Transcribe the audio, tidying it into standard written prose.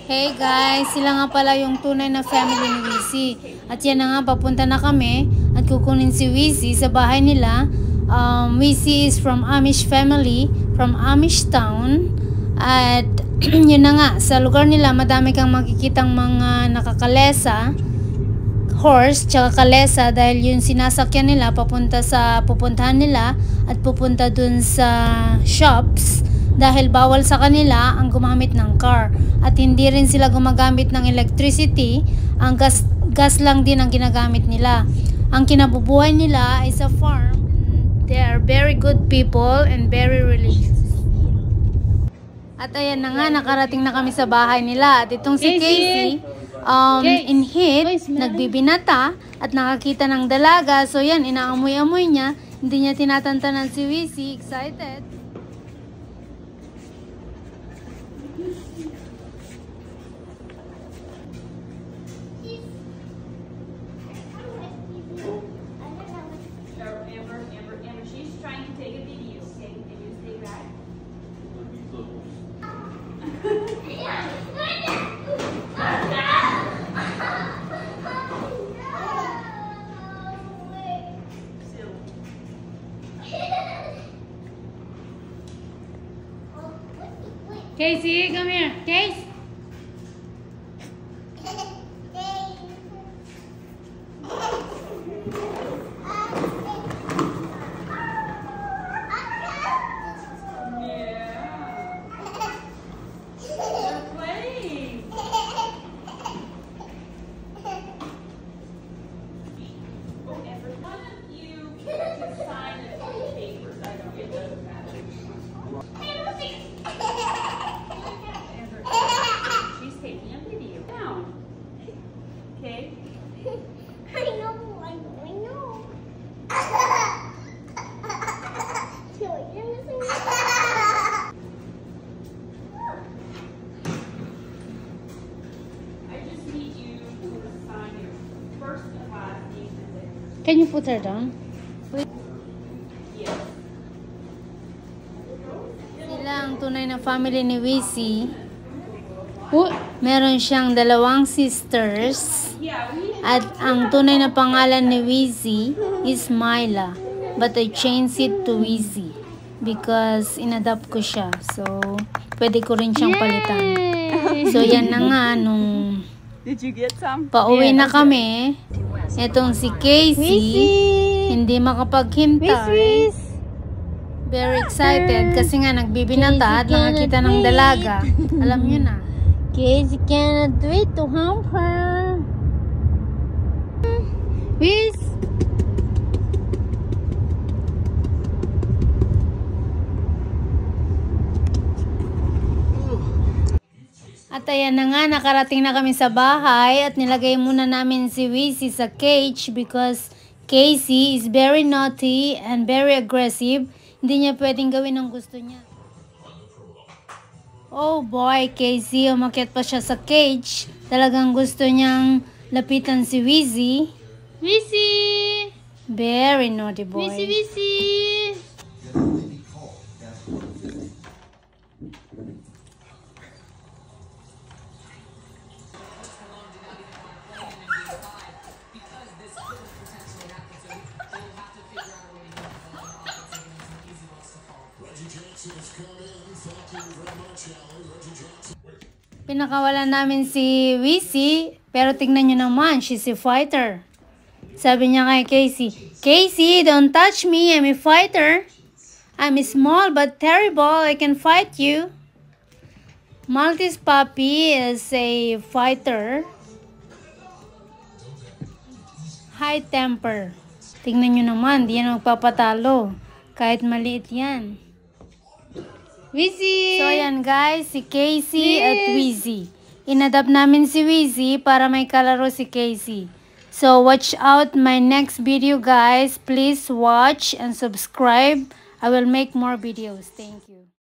Hey guys, sila nga pala yung tunay na family ni Wizzy. At yan na nga, papunta na kami at kukunin si Wizzy sa bahay nila. Wizzy is from Amish family, from Amish town. At yun na nga, sa lugar nila madami kang makikitang mga nakakalesa, horse, tsaka kalesa, dahil yung sinasakyan nila papunta sa pupuntahan nila at pupunta dun sa shops. Dahil bawal sa kanila ang gumamit ng car at hindi rin sila gumagamit ng electricity, ang gas lang din ang ginagamit nila. Ang kinabubuhay nila ay sa farm. They are very good people and very religious. At ayan na nga, nakarating na kami sa bahay nila. At itong si Casey, in heat, nagbibinata at nakakita ng dalaga. So yan, inaamoy-amoy niya. Hindi niya tinatantanan si Wizzy, excited. Casey, come here. Casey. Can you put her down? Sila ang tunay na family ni Wizzy. Meron siyang 2 sisters. At ang tunay na pangalan ni Wizzy is Myla. But I changed it to Wizzy because inadapt ko siya. So, pwede ko rin siyang palitan. So, yan na nga nung Did you get some? pauwi na kami. Etong si Casey, hindi makapaghintay. Very excited kasi nga nagbibinata at nakakita ng dalaga. Alam nyo na. Casey cannot wait to hump her. Wiz! At ayan na nga, nakarating na kami sa bahay at nilagay muna namin si Wizzy sa cage because Casey is very naughty and very aggressive. Hindi niya pwedeng gawin ang gusto niya. Oh boy, Casey, umakyat pa siya sa cage. Talagang gusto niyang lapitan si Wizzy. Wizzy! Very naughty boy. Wizzy, Wizzy! Pinakawalan namin si Wizzy, pero tingnan nyo naman, she's a fighter. Sabi niya kay Casey, Casey, don't touch me, I'm a fighter. I'm small but terrible, I can fight you. Maltese puppy is a fighter. High temper. Tingnan nyo naman, di yan magpapatalo. Kahit maliit yan. Wizzy! So ayan guys, si Casey at Wizzy. Inadapt namin si Wizzy para may kalaro si Casey. So watch out my next video guys. Please watch and subscribe. I will make more videos. Thank you.